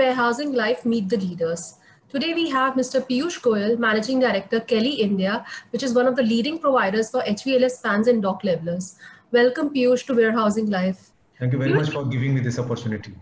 Warehousing Life Meet the Leaders. Today we have Mr. Piyush Goyal, Managing Director, Kelly India, which is one of the leading providers for HVLS fans and dock levelers. Welcome, Piyush, to Warehousing Life. Thank you very much for giving me this opportunity.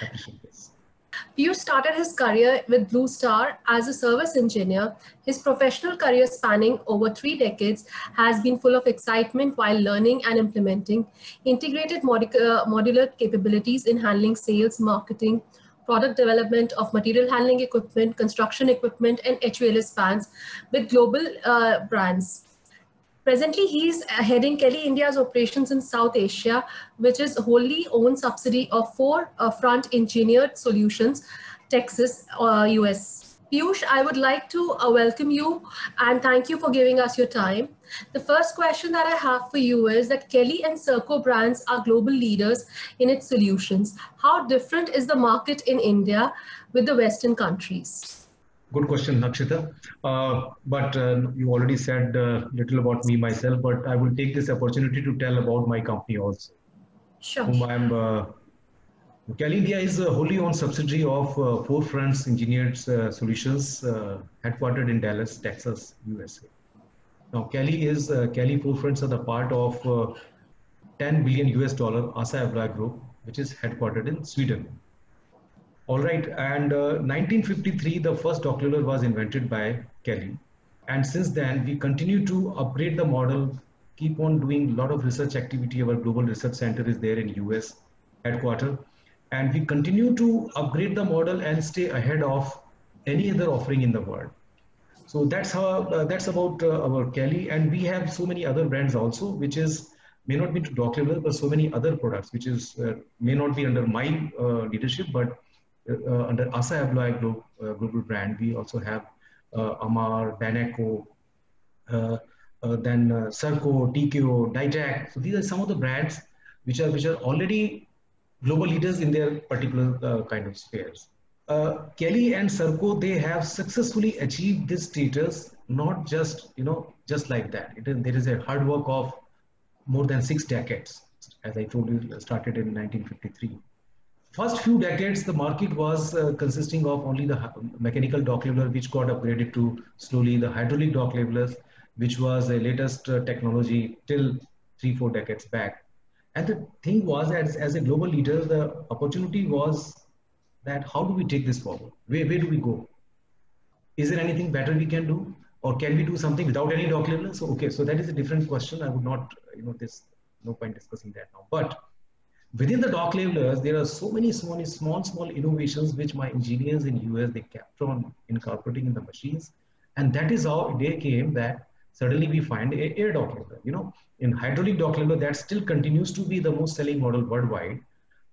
I appreciate this. Piyush started his career with Blue Star as a service engineer. His professional career spanning over 3 decades has been full of excitement while learning and implementing integrated modular capabilities in handling sales, marketing, product development of material handling equipment, construction equipment, and HVLS fans with global brands. Presently, he's heading Kelly India's operations in South Asia, which is a wholly owned subsidiary of Front Engineered Solutions, Texas, US. Piyush, I would like to welcome you and thank you for giving us your time. The first question that I have for you is that Kelly and Serco brands are global leaders in its solutions. How different is the market in India with the Western countries? Good question, Nakshita. But you already said little about me myself, but I will take this opportunity to tell about my company also. Sure. Kelly India is a wholly owned subsidiary of Front Engineered Solutions, headquartered in Dallas, Texas, USA. Now, Kelly Fronts are the part of $10 billion ASSA ABLOY Group, which is headquartered in Sweden. All right, and 1953, the first dock leveler was invented by Kelly. And since then, we continue to upgrade the model, keep on doing a lot of research activity. Our global research center is there in US headquarters. And we continue to upgrade the model and stay ahead of any other offering in the world. So that's about our Kelly. And we have so many other brands also, which may not be to dock level, but so many other products, which may not be under my leadership, but under ASSA ABLOY global brand. We also have Amar, Daneco, then Serco, TKO, Ditec. So these are some of the brands which are already global leaders in their particular kind of spheres. Kelly and Serco, they have successfully achieved this status, not just like that. There is a hard work of more than 6 decades. As I told you, started in 1953. First few decades, the market was consisting of only the mechanical dock leveler, which got upgraded to slowly the hydraulic dock levelers, which was the latest technology till 3-4 decades back. And the thing was, as a global leader, the opportunity was that how do we take this forward? Where do we go? Is there anything better we can do? Or can we do something without any dock leveler? So, okay, so that is a different question. I would not, no point discussing that now. But within the dock levelers, there are so many small innovations which my engineers in US, they kept on incorporating in the machines. And that is how they came that suddenly we find an air dock leveler. In hydraulic dock leveler, that still continues to be the most selling model worldwide.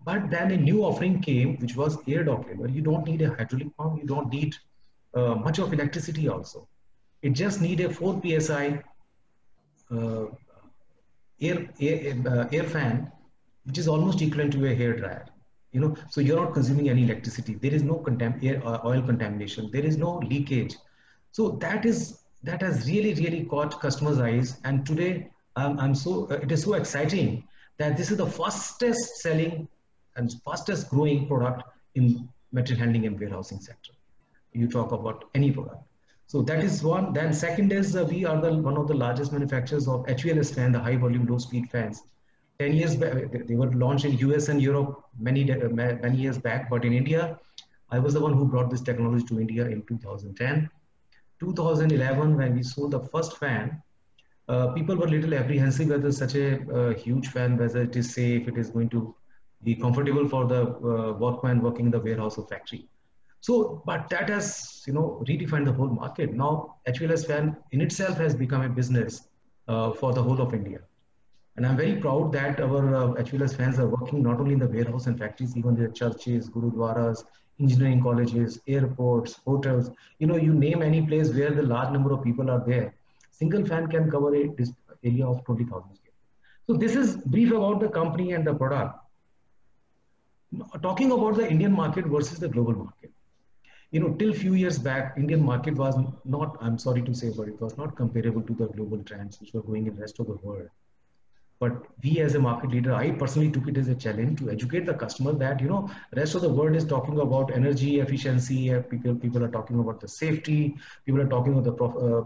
But then a new offering came, which was air dock leveler. You don't need a hydraulic pump. You don't need much of electricity also. It just need a 4 PSI air fan, which is almost equivalent to a hair dryer. So you're not consuming any electricity. There is no oil contamination. There is no leakage. So that has really caught customers' eyes. And today, it is so exciting that this is the fastest selling and fastest growing product in material handling and warehousing sector. You talk about any product. So that is one. Then second is we are one of the largest manufacturers of HVLS fan, the high volume, low speed fans. 10 years back, they were launched in US and Europe many years back, but in India, I was the one who brought this technology to India in 2010. 2011, when we sold the first fan, people were a little apprehensive whether such a huge fan, whether it is safe, it is going to be comfortable for the workman working in the warehouse or factory. So, but that has, redefined the whole market. Now, HVLS fan in itself has become a business for the whole of India. And I'm very proud that our HVLS fans are working not only in the warehouse and factories, even the churches, gurudwaras, engineering colleges, airports, hotels. You name any place where the large number of people are there. Single fan can cover this area of 20,000 square. So this is brief about the company and the product. Talking about the Indian market versus the global market. Till few years back, Indian market was not, I'm sorry to say, but it was not comparable to the global trends which were going in the rest of the world. But we as a market leader, I personally took it as a challenge to educate the customer that, rest of the world is talking about energy efficiency, people are talking about the safety, people are talking about the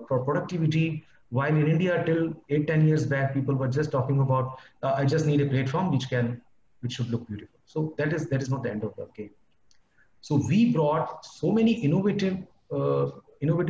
productivity. While in India, till 8-10 years back, people were just talking about, I just need a platform which should look beautiful. So that is not the end of the game. So we brought so many innovative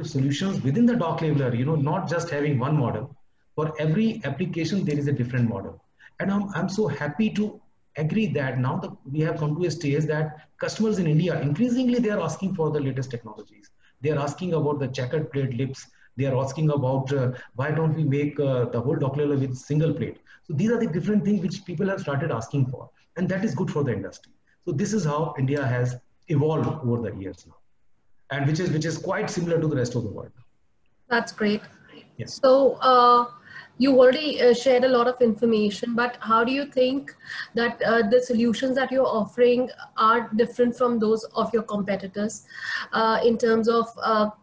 solutions within the dock labeler, not just having one model. For every application, there is a different model. And I'm so happy to agree that now that we have come to a stage that customers in India, increasingly, they are asking for the latest technologies. They are asking about the checkered plate lips. They are asking about why don't we make the whole dock labeler with single plate. So these are the different things which people have started asking for. And that is good for the industry. So this is how India has evolved over the years now, and which is quite similar to the rest of the world. That's great. Yes. So you already shared a lot of information, but how do you think that the solutions that you're offering are different from those of your competitors in terms of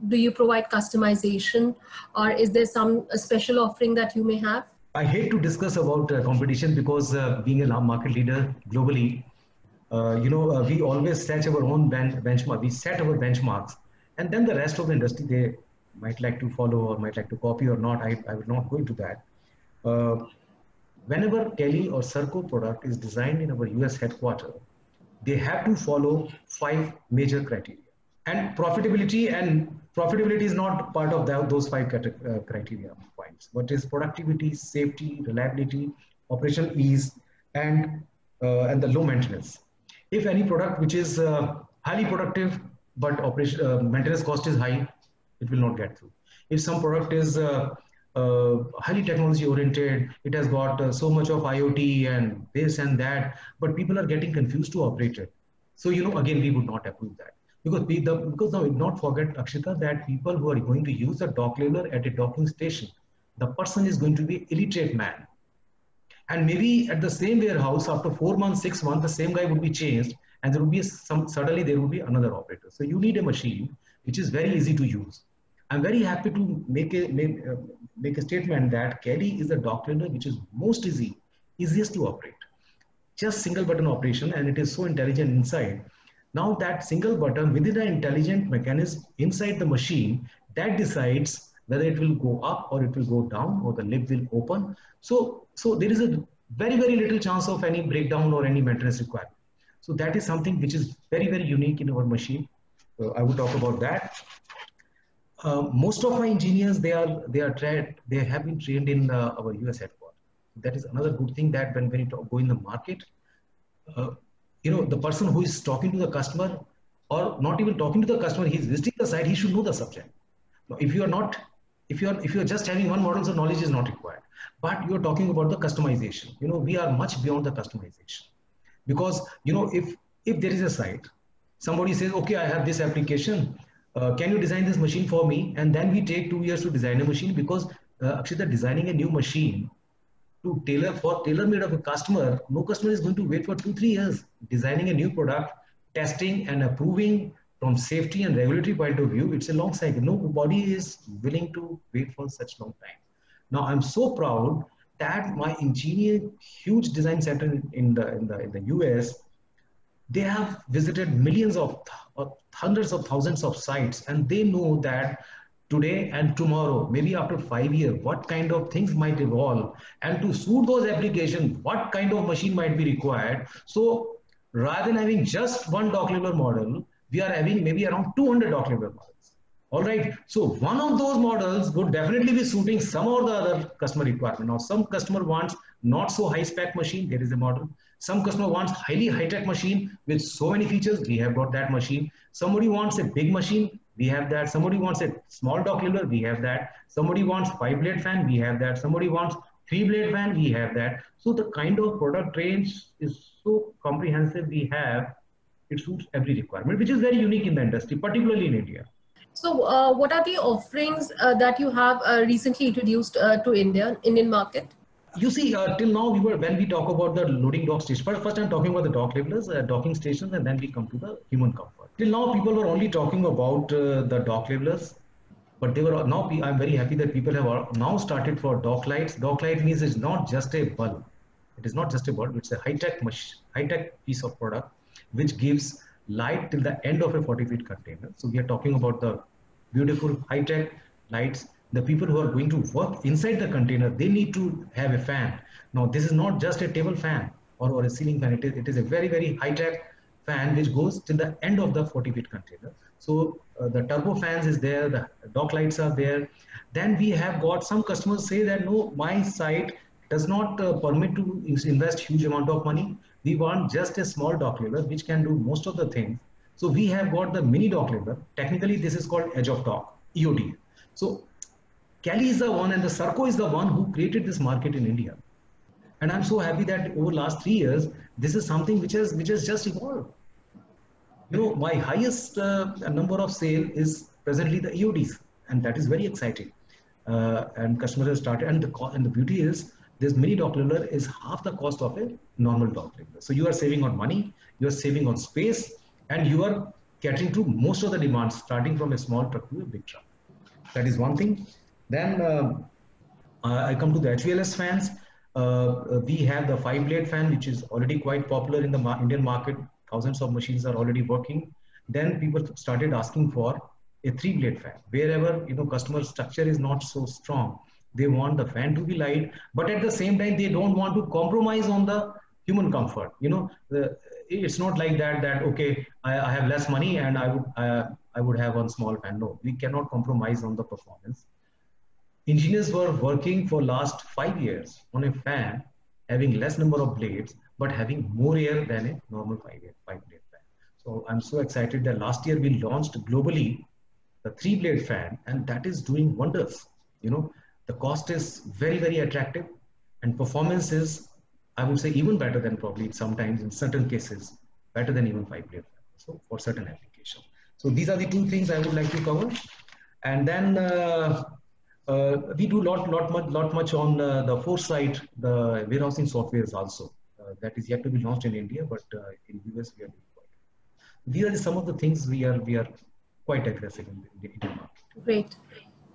do you provide customization, or is there some special offering that you may have? I hate to discuss about competition because being a market leader globally, we always set our own benchmark. We set our benchmarks, and then the rest of the industry, they might like to follow or might like to copy or not. I will not go into that. Whenever Kelly or Serco product is designed in our US headquarters, they have to follow 5 major criteria. And profitability is not part of those 5 criteria points. What is productivity, safety, reliability, operational ease, and the low maintenance. If any product which is highly productive but maintenance cost is high, it will not get through. If some product is highly technology oriented, it has got so much of IoT and this and that, but people are getting confused to operate it. So, again, we would not approve that. Because now, not forget, Akshita, that people who are going to use a dock labeler at a docking station, the person is going to be illiterate man. And maybe at the same warehouse, after 4 months, 6 months, the same guy would be changed, and there would be suddenly there would be another operator. So you need a machine which is very easy to use. I'm very happy to make a statement that Kelly is a dock labeler which is most easiest to operate. Just single button operation, and it is so intelligent inside. Now that single button within an intelligent mechanism inside the machine that decides whether it will go up or it will go down or the lid will open. So there is a very, very little chance of any breakdown or any maintenance requirement. So that is something which is very, very unique in our machine. So I would talk about that. Most of my engineers, they have been trained in our US headquarters. That is another good thing, that when you go in the market, the person who is talking to the customer, or not even talking to the customer, he's visiting the site, he should know the subject. Now, if you're just having one model, so knowledge is not required. But you're talking about the customization. We are much beyond the customization. Because, if there is a site, somebody says, okay, I have this application, can you design this machine for me? And then we take 2 years to design a machine, because actually designing a new machine to tailor-made of a customer, no customer is going to wait for 2-3 years. Designing a new product, testing and approving from safety and regulatory point of view, it's a long cycle. Nobody is willing to wait for such long time. Now, I'm so proud that my huge design center in the US, they have visited millions of hundreds of thousands of sites, and they know that today and tomorrow, maybe after 5 years, what kind of things might evolve, and to suit those applications, what kind of machine might be required. So rather than having just one dock labeler model, we are having maybe around 200 dock labeler models. All right. So one of those models would definitely be suiting some or the other customer requirement. Now, some customer wants not so high spec machine. There is a model. Some customer wants highly high-tech machine with so many features. We have got that machine. Somebody wants a big machine. We have that. Somebody wants a small dock labeler. We have that. Somebody wants 5-blade fan. We have that. Somebody wants 3-blade fan. We have that. So the kind of product range is so comprehensive we have. It suits every requirement, which is very unique in the industry, particularly in India. So what are the offerings that you have recently introduced to Indian market? You see, till now, when we talk about the loading dock station, first I'm talking about the dock labelers, docking stations, and then we come to the human comfort. Till now, people were only talking about the dock labelers, but I'm very happy that people have now started for dock lights. Dock light means it's not just a bulb. It is not just a bulb, it's a high-tech piece of product which gives light till the end of a 40 feet container. So we are talking about the beautiful high-tech lights. The people who are going to work inside the container, they need to have a fan. Now, this is not just a table fan or a ceiling fan. It is a very, very high-tech fan which goes till the end of the 40 feet container. So the turbo fans is there, the dock lights are there. Then we have got some customers say that no, my site does not permit to invest huge amount of money. We want just a small dock leveler which can do most of the things. So we have got the mini dock leveler. Technically, this is called edge of dock, EOD. So Kelly is the one and the Serco is the one who created this market in India. And I'm so happy that over last 3 years, this is something which has just evolved. You know, my highest number of sale is presently the EODs, and that is very exciting. And customers have started, and the beauty is this mini dock leveler is half the cost of a normal dock leveler. So you are saving on money, you are saving on space, and you are catering to most of the demands, starting from a small truck to a big truck. That is one thing. Then I come to the HVLS fans. We have the 5-blade fan, which is already quite popular in the Indian market. Thousands of machines are already working. Then people started asking for a 3-blade fan. Wherever customer structure is not so strong, they want the fan to be light, but at the same time they don't want to compromise on the human comfort. It's not like that okay, I have less money and I would have one small fan. No, we cannot compromise on the performance. Engineers were working for last 5 years on a fan having less number of blades but having more air than a normal 5-blade fan. So I'm so excited that last year we launched globally the 3-blade fan, and that is doing wonders. The cost is very, very attractive, and performance is, I would say, even better than probably sometimes in certain cases, better than even 5-blade fan. So for certain applications. So these are the two things I would like to cover. And then we do lot much on the Foresight, the warehousing softwares also. That is yet to be launched in India, but in US we are doing quite. These are some of the things we are quite aggressive in the Indian market. Great.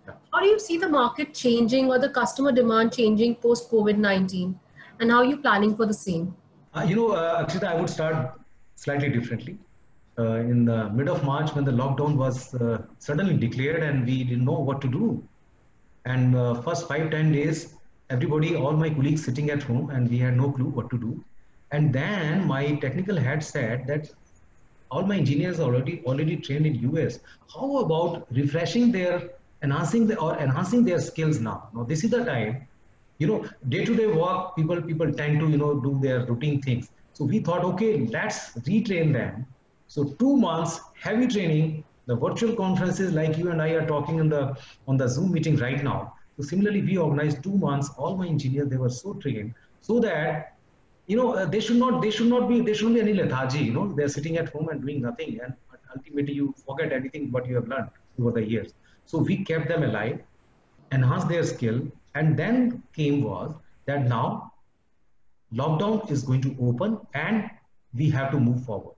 Yeah. How do you see the market changing or the customer demand changing post COVID-19, and how are you planning for the same? Akshita, I would start slightly differently. In the mid of March, when the lockdown was suddenly declared and we didn't know what to do, and first 5-10 days, everybody, all my colleagues sitting at home, and we had no clue what to do. And then my technical head said that all my engineers are already trained in US. How about refreshing their, enhancing their skills now? Now this is the time. Day-to-day work, people tend to do their routine things. So we thought, okay, let's retrain them. So 2 months heavy training. The virtual conferences like you and I are talking on the Zoom meeting right now. So similarly, we organized 2 months. All my engineers, they were so trained so that they shouldn't be any lethargy. They're sitting at home and doing nothing, and ultimately you forget anything what you have learned over the years. So we kept them alive, enhanced their skill, and then was that now lockdown is going to open and we have to move forward.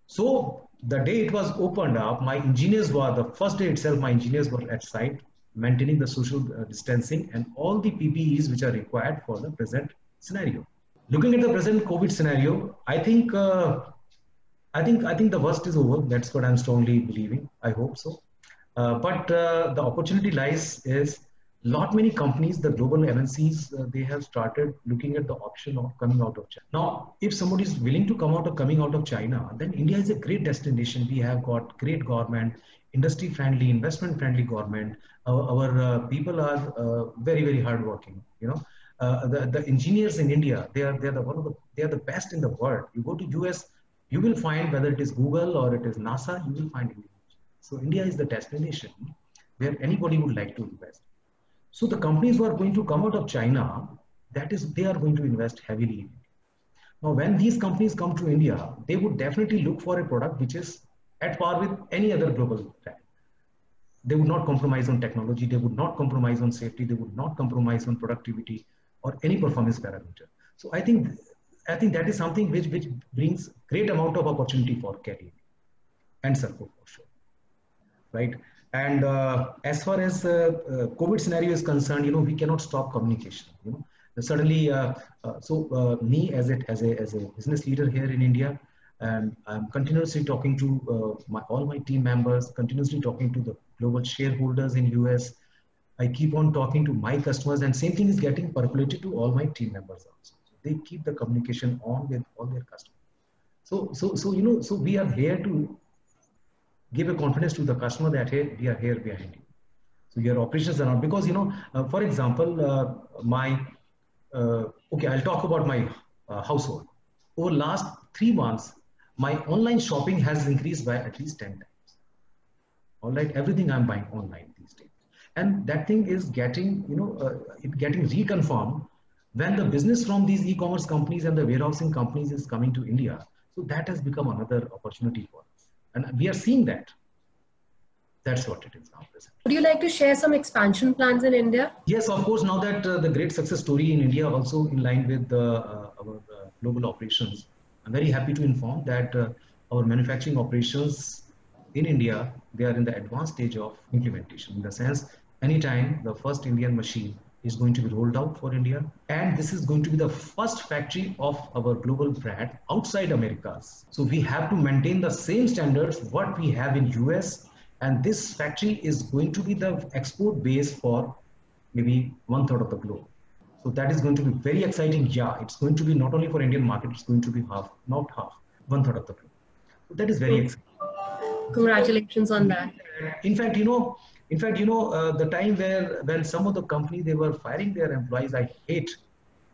So the day it was opened up, my engineers were, the first day itself, my engineers were at site, maintaining the social distancing and all the PPEs which are required for the present scenario. Looking at the present COVID scenario, I think the worst is over. That's what I'm strongly believing. I hope so. But the opportunity lies is many companies, the global MNCs, they have started looking at the option of coming out of China. Now, if somebody is willing to coming out of China, then India is a great destination. We have got great government, industry friendly, investment friendly government. Our people are very, very hardworking. The engineers in India, they are the best in the world. You go to US, you will find whether it is Google or it is NASA, you will find India. So India is the destination where anybody would like to invest. So the companies who are going to come out of China, they are going to invest heavily in India. Now, when these companies come to India, they would definitely look for a product which is at par with any other global brand. They would not compromise on technology. They would not compromise on safety. They would not compromise on productivity or any performance parameter. So I think that is something which brings great amount of opportunity for Kelly and Serco for sure, right? And as far as COVID scenario is concerned, we cannot stop communication. Certainly, me as a business leader here in India, and I'm continuously talking to all my team members, continuously talking to the global shareholders in US. I keep on talking to my customers, and same thing is getting percolated to all my team members also. So they keep the communication on with all their customers. So we are here to give a confidence to the customer that hey, we are here behind you. So your operations are not, because for example, okay, I'll talk about my household. Over last 3 months, my online shopping has increased by at least 10 times. All right, everything I'm buying online these days, and that thing is getting getting reconfirmed when the business from these e-commerce companies and the warehousing companies is coming to India. So that has become another opportunity for us, and we are seeing that. That's what it is now present. Would you like to share some expansion plans in India? Yes, of course. Now that the great success story in India also in line with our global operations, I'm very happy to inform that our manufacturing operations in India, they are in the advanced stage of implementation. In the sense, anytime the first Indian machine is going to be rolled out for India, and this is going to be the first factory of our global brand outside Americas. So we have to maintain the same standards what we have in US. And this factory is going to be the export base for maybe 1/3 of the globe. So that is going to be very exciting. Yeah, it's going to be not only for Indian market, it's going to be half, not half, 1/3 of the globe. So that is very exciting. Congratulations on that. In fact, the time when some of the company, they were firing their employees, I hate.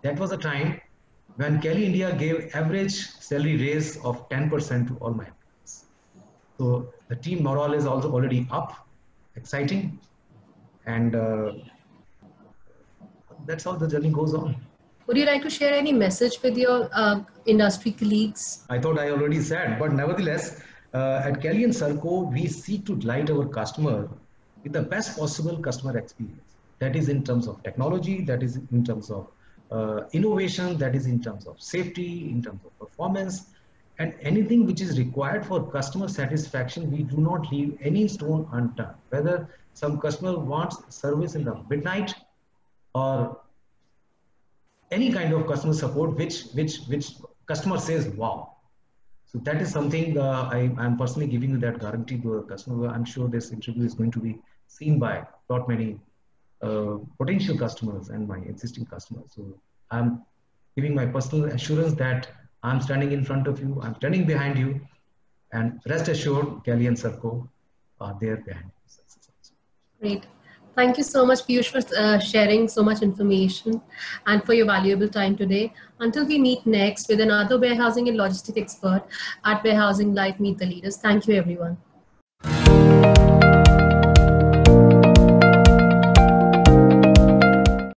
That was a time when Kelly India gave average salary raise of 10% to all my employees. So the team morale is also already up, exciting, and that's how the journey goes on. Would you like to share any message with your industry colleagues? I thought I already said, but nevertheless, at Kelly and Serco, we seek to delight our customer with the best possible customer experience. That is in terms of technology, that is in terms of innovation, that is in terms of safety, in terms of performance. And anything which is required for customer satisfaction, we do not leave any stone unturned. Whether some customer wants service in the midnight or any kind of customer support, which customer says, wow. So that is something I'm personally giving you that guarantee to a customer. I'm sure this interview is going to be seen by not many potential customers and my existing customers. So I'm giving my personal assurance that I'm standing in front of you, I'm standing behind you, and rest assured, Kelly and Serco are there behind you. Great. Thank you so much, Piyush, for sharing so much information and for your valuable time today. Until we meet next with another warehousing and logistics expert at Warehousing Live Meet the Leaders. Thank you, everyone.